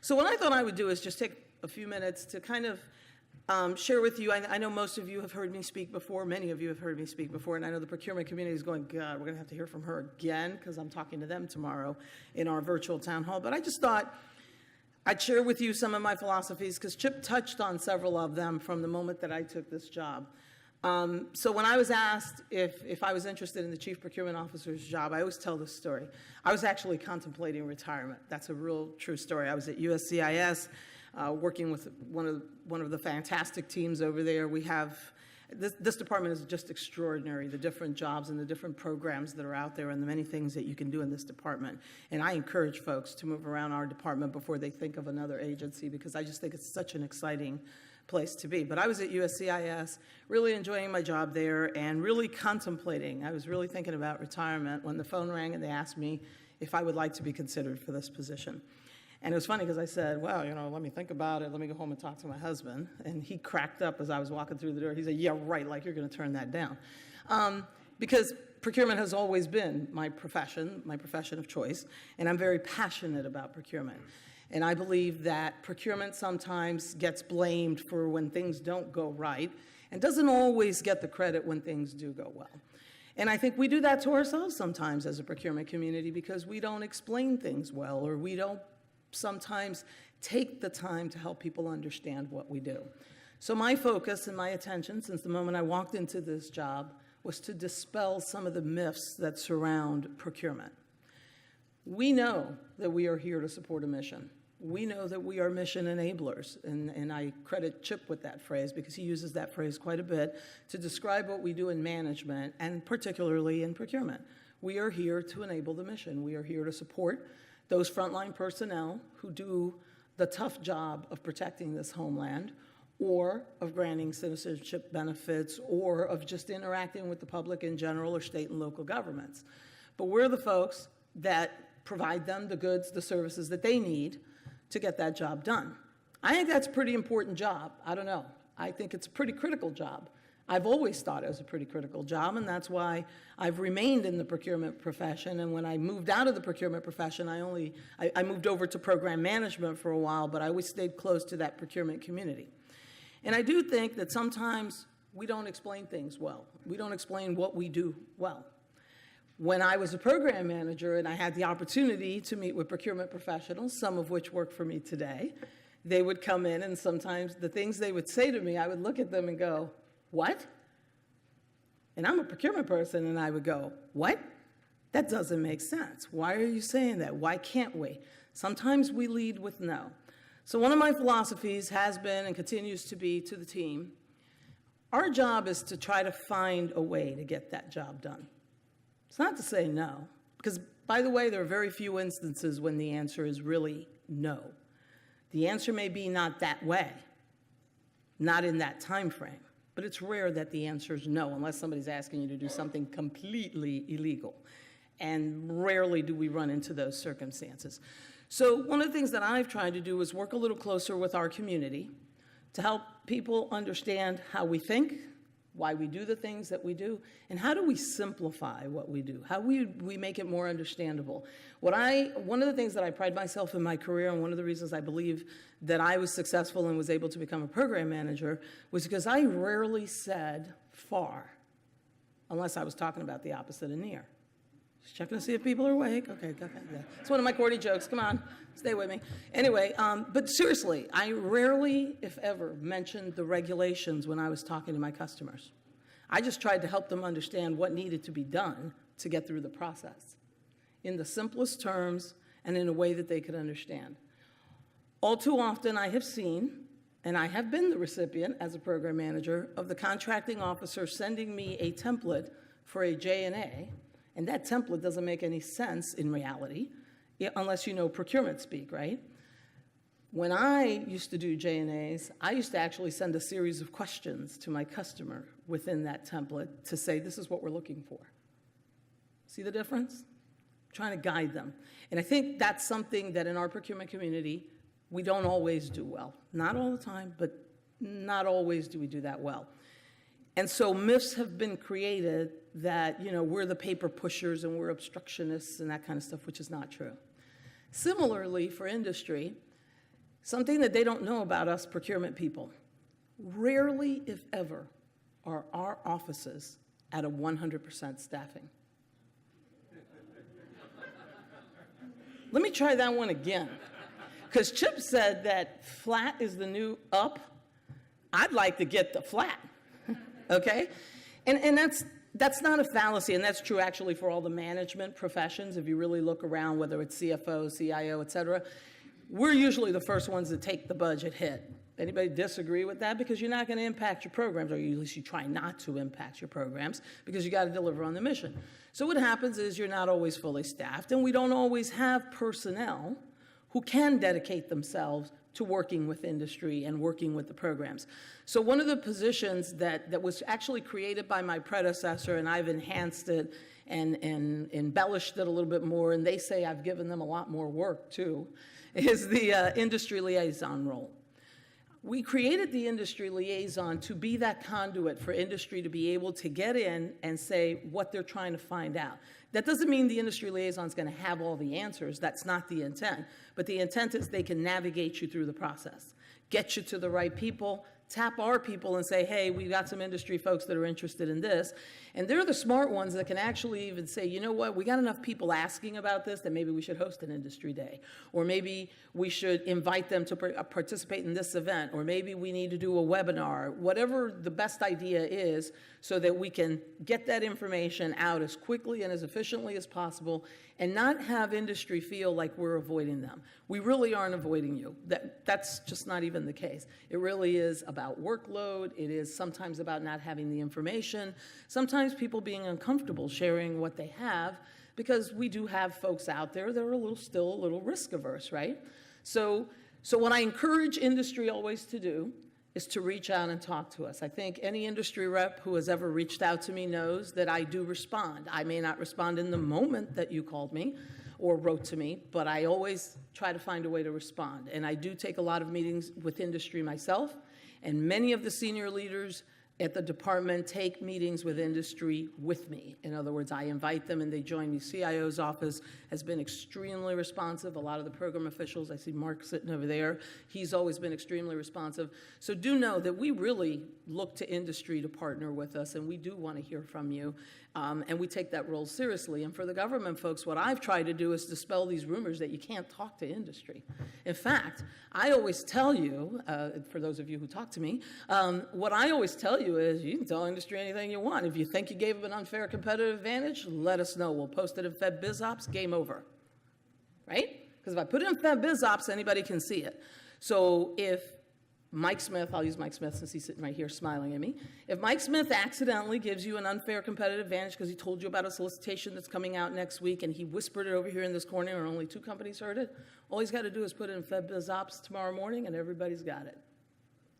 So what I thought I would do is just take a few minutes to kind of share with you. I know most of you have heard me speak before. Many of you have heard me speak before, and I know the procurement community is going, God, we're going to have to hear from her again, because I'm talking to them tomorrow in our virtual town hall. But I just thought I'd share with you some of my philosophies, because Chip touched on several of them from the moment that I took this job. So when I was asked if I was interested in the Chief Procurement Officer's job, I always tell this story. I was actually contemplating retirement. That's a real true story. I was at USCIS working with one of the fantastic teams over there. We have, this department is just extraordinary, the different jobs and the different programs that are out there and the many things that you can do in this department. And I encourage folks to move around our department before they think of another agency, because I just think it's such an exciting place to be. But I was at USCIS, really enjoying my job there and really contemplating. I was really thinking about retirement when the phone rang and they asked me if I would like to be considered for this position. And it was funny because I said, well, let me think about it. Let me go home and talk to my husband. And he cracked up as I was walking through the door. He said, yeah, right, like you're going to turn that down. Because procurement has always been my profession of choice, and I'm very passionate about procurement. And I believe that procurement sometimes gets blamed for when things don't go right and doesn't always get the credit when things do go well. And I think we do that to ourselves sometimes as a procurement community, because we don't explain things well, or we don't sometimes take the time to help people understand what we do. So my focus and my attention since the moment I walked into this job was to dispel some of the myths that surround procurement. We know that we are here to support a mission. We know that we are mission enablers, and I credit Chip with that phrase because he uses that phrase quite a bit to describe what we do in management and particularly in procurement. We are here to enable the mission. We are here to support those frontline personnel who do the tough job of protecting this homeland, or of granting citizenship benefits, or of just interacting with the public in general or state and local governments. But we're the folks that provide them the goods, the services that they need to get that job done. I think that's a pretty important job. I don't know. I think it's a pretty critical job. I've always thought it was a pretty critical job, and that's why I've remained in the procurement profession. And when I moved out of the procurement profession, I moved over to program management for a while, but I always stayed close to that procurement community. And I do think that sometimes we don't explain things well. We don't explain what we do well. When I was a program manager and I had the opportunity to meet with procurement professionals, some of which work for me today, they would come in, and sometimes the things they would say to me, I would look at them and go, what? And I'm a procurement person, and I would go, what? That doesn't make sense. Why are you saying that? Why can't we? Sometimes we lead with no. So one of my philosophies has been and continues to be to the team, our job is to try to find a way to get that job done. It's not to say no, because, by the way, there are very few instances when the answer is really no. The answer may be not that way, not in that time frame, but it's rare that the answer is no, unless somebody's asking you to do something completely illegal. And rarely do we run into those circumstances. So one of the things that I've tried to do is work a little closer with our community to help people understand how we think, why we do the things that we do, and how do we simplify what we do? How we make it more understandable? One of the things that I pride myself in my career, and one of the reasons I believe that I was successful and was able to become a program manager, was because I rarely said far, unless I was talking about the opposite of near. Just checking to see if people are awake. Okay, yeah. It's one of my corny jokes. Come on, stay with me. Anyway, but seriously, I rarely, if ever, mentioned the regulations when I was talking to my customers. I just tried to help them understand what needed to be done to get through the process in the simplest terms and in a way that they could understand. All too often, I have seen, and I have been the recipient as a program manager, of the contracting officer sending me a template for a J&A, and that template doesn't make any sense in reality, unless you know procurement speak, right? When I used to do J&As, I used to actually send a series of questions to my customer within that template to say, this is what we're looking for. See the difference? I'm trying to guide them. And I think that's something that in our procurement community, we don't always do well. Not all the time, but not always do we do that well. And so myths have been created that, we're the paper pushers and we're obstructionists and that kind of stuff, which is not true. Similarly, for industry, Something that they don't know about us procurement people. Rarely, if ever, are our offices at a 100% staffing. Let me try that one again. Because Chip said that flat is the new up. I'd like to get the flat, okay? And that's not a fallacy, and that's true actually for all the management professions. If you really look around, whether it's CFO, CIO, et cetera, we're usually the first ones to take the budget hit. Anybody disagree with that? Because you're not going to impact your programs, or at least you try not to impact your programs, because you got to deliver on the mission. So what happens is you're not always fully staffed, and we don't always have personnel who can dedicate themselves to working with industry and working with the programs. So one of the positions that was actually created by my predecessor, and I've enhanced it and embellished it a little bit more, and they say I've given them a lot more work too, is the industry liaison role. We created the industry liaison to be that conduit for industry to be able to get in and say what they're trying to find out. That doesn't mean the industry liaison is going to have all the answers. That's not the intent. But the intent is they can navigate you through the process, get you to the right people, tap our people and say, hey, we've got some industry folks that are interested in this. And they're the smart ones that can actually even say, you know what, we got enough people asking about this that maybe we should host an industry day. Or maybe we should invite them to participate in this event. Or maybe we need to do a webinar. Whatever the best idea is, so that we can get that information out as quickly and as efficiently as possible and not have industry feel like we're avoiding them. We really aren't avoiding you. That's just not even the case. It really is about workload. It is sometimes about not having the information. Sometimes people being uncomfortable sharing what they have, because we do have folks out there that are still a little risk averse, right? So what I encourage industry always to do is to reach out and talk to us. I think any industry rep who has ever reached out to me knows that I do respond. I may not respond in the moment that you called me or wrote to me, but I always try to find a way to respond. And I do take a lot of meetings with industry myself, and many of the senior leaders at the department take meetings with industry with me. In other words, I invite them and they join me. CIO's office has been extremely responsive. A lot of the program officials, I see Mark sitting over there, he's always been extremely responsive. So do know that we really look to industry to partner with us, and we do want to hear from you. And we take that role seriously. And for the government folks, what I've tried to do is dispel these rumors that you can't talk to industry. In fact, I always tell you, for those of you who talk to me, what I always tell you is you can tell industry anything you want. If you think you gave them an unfair competitive advantage, let us know. We'll post it in Fed Biz Ops, game over, right? Because if I put it in Fed Biz Ops, anybody can see it. So if Mike Smith, I'll use Mike Smith since he's sitting right here smiling at me. If Mike Smith accidentally gives you an unfair competitive advantage because he told you about a solicitation that's coming out next week and he whispered it over here in this corner and only 2 companies heard it, all he's got to do is put it in Fed Biz Ops tomorrow morning and everybody's got it.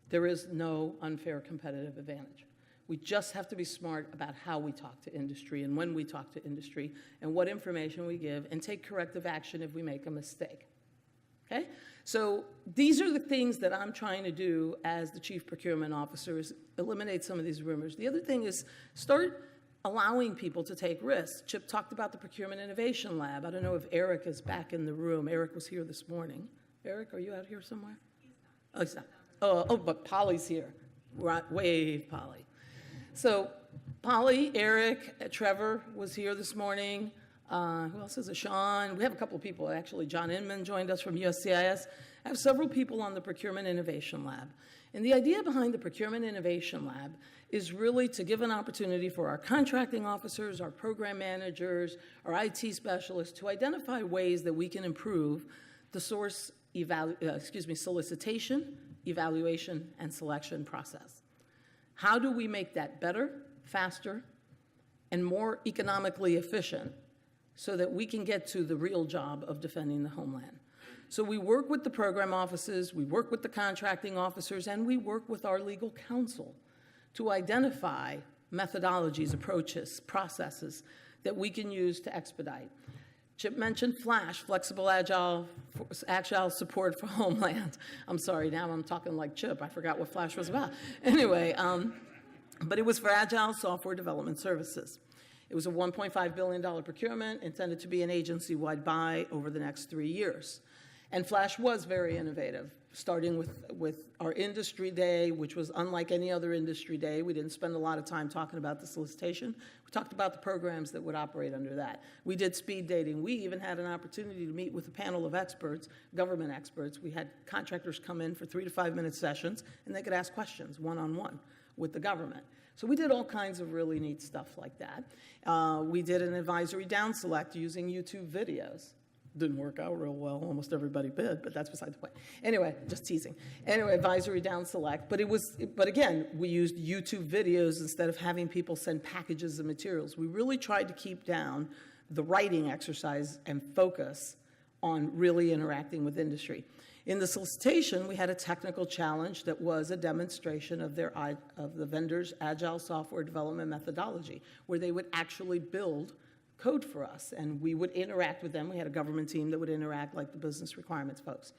There is no unfair competitive advantage. We just have to be smart about how we talk to industry and when we talk to industry and what information we give, and take corrective action if we make a mistake. Okay? So these are the things that I'm trying to do as the Chief Procurement Officer, is eliminate some of these rumors. The other thing is start allowing people to take risks. Chip talked about the Procurement Innovation Lab. I don't know if Eric is back in the room. Eric was here this morning. Eric, are you out here somewhere? Oh, he's not. Oh, but Polly's here. Wave, Polly. So Polly, Eric, Trevor was here this morning. Who else is it? Sean. We have a couple of people, actually. John Inman joined us from USCIS. I have several people on the Procurement Innovation Lab. And the idea behind the Procurement Innovation Lab is really to give an opportunity for our contracting officers, our program managers, our IT specialists to identify ways that we can improve the source solicitation, evaluation, and selection process. How do we make that better, faster, and more economically efficient so that we can get to the real job of defending the homeland? So we work with the program offices, we work with the contracting officers, and we work with our legal counsel to identify methodologies, approaches, processes that we can use to expedite. Chip mentioned FLASH, Flexible Agile Support for Homeland. I'm sorry, now I'm talking like Chip. I forgot what FLASH was about. Anyway, but it was for Agile Software Development Services. It was a $1.5 billion procurement intended to be an agency-wide buy over the next 3 years. And Flash was very innovative, starting with our industry day, which was unlike any other industry day. We didn't spend a lot of time talking about the solicitation. We talked about the programs that would operate under that. We did speed dating. We even had an opportunity to meet with a panel of experts, government experts. We had contractors come in for 3 to 5 minute sessions, and they could ask questions one-on-one with the government. So we did all kinds of really neat stuff like that. We did an advisory down select using YouTube videos. Didn't work out real well. Almost everybody bid, but that's beside the point. Anyway, just teasing. Anyway, advisory down select. But again, we used YouTube videos instead of having people send packages of materials. We really tried to keep down the writing exercise and focus on really interacting with industry. In the solicitation, we had a technical challenge that was a demonstration of the vendor's agile software development methodology, where they would actually build code for us, and we would interact with them. We had a government team that would interact like the business requirements folks.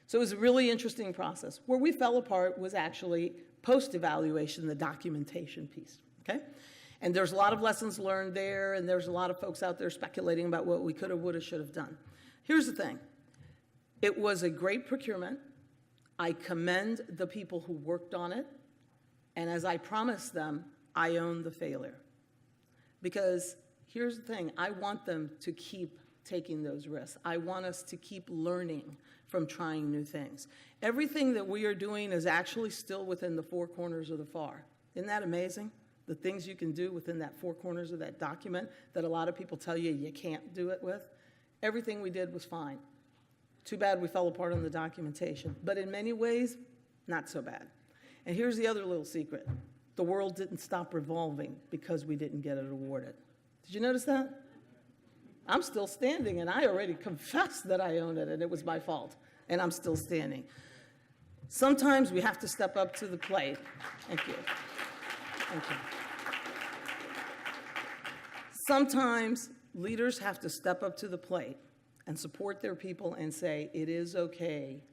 So it was a really interesting process. Where we fell apart was actually post-evaluation, the documentation piece, okay? And there's a lot of lessons learned there, and there's a lot of folks out there speculating about what we could have, would have, should have done. Here's the thing. It was a great procurement. I commend the people who worked on it, and as I promised them, I own the failure. Because here's the thing, I want them to keep taking those risks. I want us to keep learning from trying new things. Everything that we are doing is actually still within the 4 corners of the FAR. Isn't that amazing? The things you can do within that 4 corners of that document that a lot of people tell you you can't do it with. Everything we did was fine. Too bad we fell apart on the documentation. But in many ways, not so bad. And here's the other little secret. The world didn't stop revolving because we didn't get it awarded. Did you notice that? I'm still standing, and I already confessed that I own it, and it was my fault, and I'm still standing. Sometimes we have to step up to the plate. Thank you. Thank you. Sometimes leaders have to step up to the plate and support their people and say, it is okay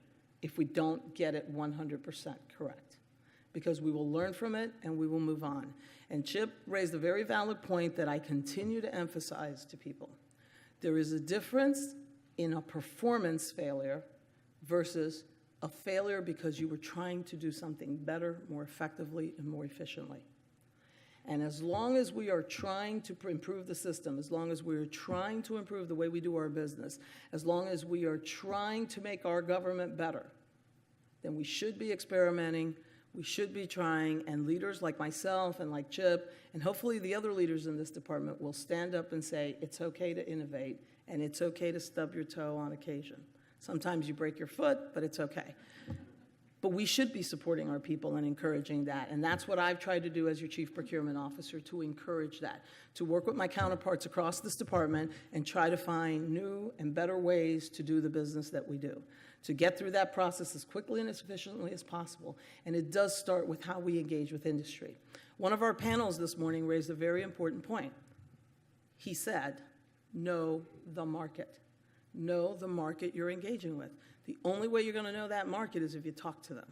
if we don't get it 100% correct, because we will learn from it and we will move on. And Chip raised a very valid point that I continue to emphasize to people. There is a difference in a performance failure versus a failure because you were trying to do something better, more effectively, and more efficiently. And as long as we are trying to improve the system, as long as we are trying to improve the way we do our business, as long as we are trying to make our government better, then we should be experimenting, we should be trying, and leaders like myself and like Chip, and hopefully the other leaders in this department will stand up and say, it's okay to innovate, and it's okay to stub your toe on occasion. Sometimes you break your foot, but it's okay. But we should be supporting our people and encouraging that, and that's what I've tried to do as your Chief Procurement Officer, to encourage that, to work with my counterparts across this department and try to find new and better ways to do the business that we do, to get through that process as quickly and as efficiently as possible. And it does start with how we engage with industry. One of our panels this morning raised a very important point. He said, know the market. Know the market you're engaging with. The only way you're going to know that market is if you talk to them.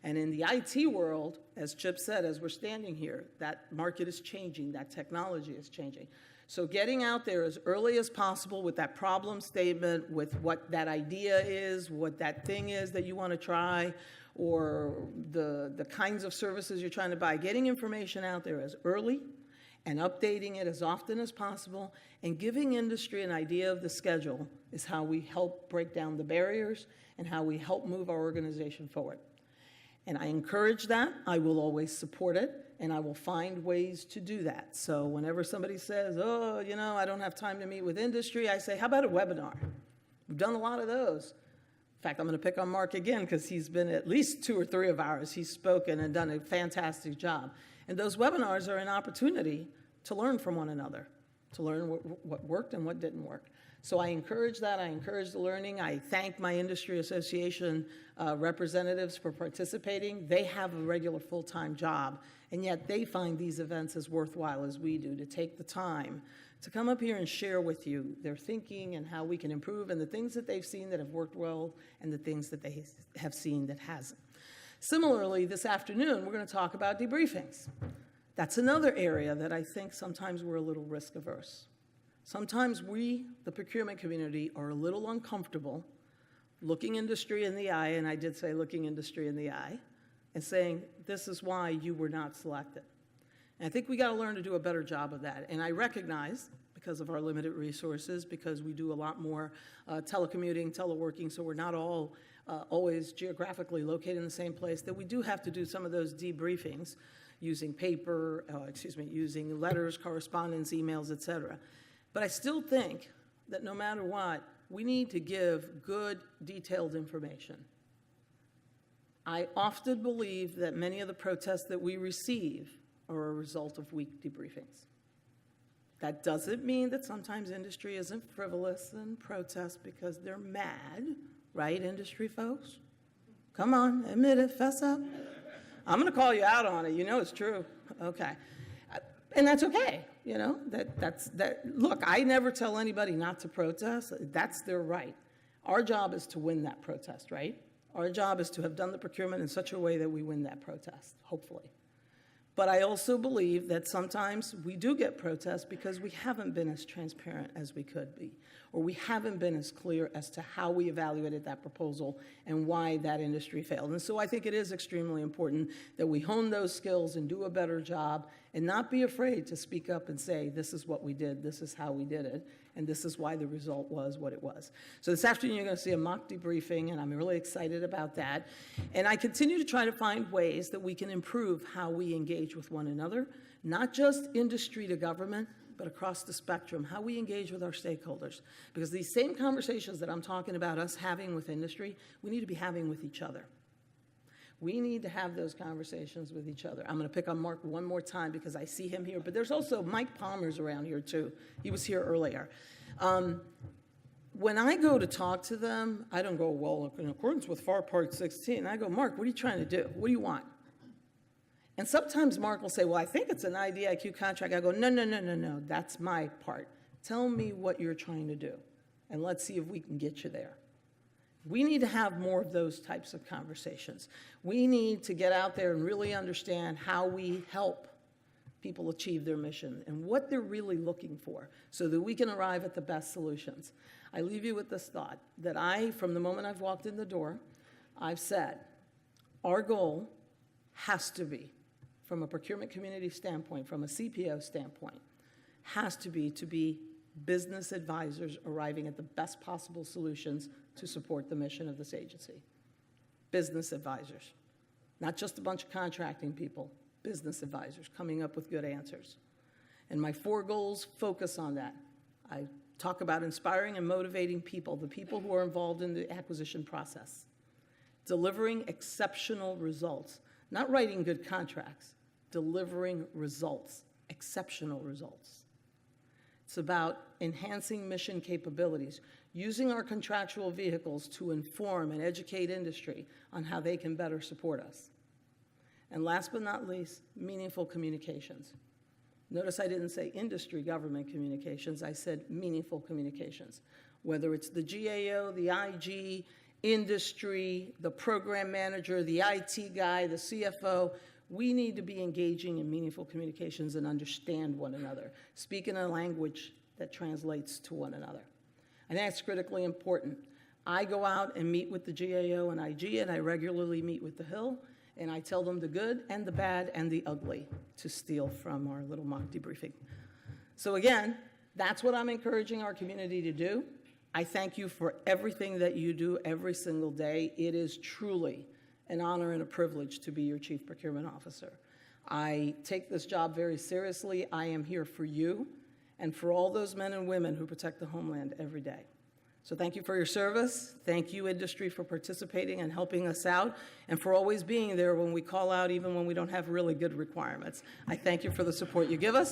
And in the IT world, as Chip said, as we're standing here, that market is changing, that technology is changing. So getting out there as early as possible with that problem statement, with what that idea is, what that thing is that you want to try, or the kinds of services you're trying to buy, getting information out there as early and updating it as often as possible, and giving industry an idea of the schedule is how we help break down the barriers and how we help move our organization forward. And I encourage that. I will always support it, and I will find ways to do that. So whenever somebody says, oh, you know, I don't have time to meet with industry, I say, how about a webinar? We've done a lot of those. In fact, I'm going to pick on Mark again because he's been at least 2 or 3 of ours. He's spoken and done a fantastic job. And those webinars are an opportunity to learn from one another, to learn what worked and what didn't work. So I encourage that. I encourage the learning. I thank my industry association representatives for participating. They have a regular full-time job, and yet they find these events as worthwhile as we do, to take the time to come up here and share with you their thinking and how we can improve, and the things that they've seen that have worked well and the things that they have seen that hasn't. Similarly, this afternoon, we're going to talk about debriefings. That's another area that I think sometimes we're a little risk averse. Sometimes we, the procurement community, are a little uncomfortable looking industry in the eye, and I did say looking industry in the eye, and saying, this is why you were not selected. And I think we got to learn to do a better job of that. And I recognize, because of our limited resources, because we do a lot more telecommuting, teleworking, so we're not all always geographically located in the same place, that we do have to do some of those debriefings using paper, using letters, correspondence, emails, et cetera. But I still think that no matter what, we need to give good, detailed information. I often believe that many of the protests that we receive are a result of weak debriefings. That doesn't mean that sometimes industry isn't frivolous and protests because they're mad, right, industry folks? Come on, admit it, fess up. I'm going to call you out on it. You know it's true. Okay. And that's okay, you know. Look, I never tell anybody not to protest. That's their right. Our job is to win that protest, right? Our job is to have done the procurement in such a way that we win that protest, hopefully. But I also believe that sometimes we do get protests because we haven't been as transparent as we could be, or we haven't been as clear as to how we evaluated that proposal and why that industry failed. And so I think it is extremely important that we hone those skills and do a better job and not be afraid to speak up and say, this is what we did, this is how we did it, and this is why the result was what it was. So this afternoon you're going to see a mock debriefing, and I'm really excited about that. And I continue to try to find ways that we can improve how we engage with one another, not just industry to government, but across the spectrum, how we engage with our stakeholders. Because these same conversations that I'm talking about us having with industry, we need to be having with each other. We need to have those conversations with each other. I'm going to pick on Mark one more time because I see him here, but there's also Mike Palmer's around here too. He was here earlier. When I go to talk to them, I don't go, well, in accordance with FAR Part 16. I go, Mark, what are you trying to do? What do you want? And sometimes Mark will say, well, I think it's an IDIQ contract. I go, no, that's my part. Tell me what you're trying to do, and let's see if we can get you there. We need to have more of those types of conversations. We need to get out there and really understand how we help people achieve their mission and what they're really looking for so that we can arrive at the best solutions. I leave you with this thought that from the moment I've walked in the door, I've said, our goal has to be, from a procurement community standpoint, from a CPO standpoint, has to be business advisors arriving at the best possible solutions to support the mission of this agency. Business advisors, not just a bunch of contracting people, business advisors coming up with good answers. And my 4 goals focus on that. I talk about inspiring and motivating people, the people who are involved in the acquisition process, delivering exceptional results, not writing good contracts, delivering results, exceptional results. It's about enhancing mission capabilities, using our contractual vehicles to inform and educate industry on how they can better support us. And last but not least, meaningful communications. Notice I didn't say industry-government communications, I said meaningful communications. Whether it's the GAO, the IG, industry, the program manager, the IT guy, the CFO, we need to be engaging in meaningful communications and understand one another, speak in a language that translates to one another. And that's critically important. I go out and meet with the GAO and IG, and I regularly meet with the Hill, and I tell them the good and the bad and the ugly, to steal from our little mock debriefing. So again, that's what I'm encouraging our community to do. I thank you for everything that you do every single day. It is truly an honor and a privilege to be your Chief Procurement Officer. I take this job very seriously. I am here for you and for all those men and women who protect the homeland every day. So thank you for your service. Thank you, industry, for participating and helping us out, and for always being there when we call out, even when we don't have really good requirements. I thank you for the support you give us.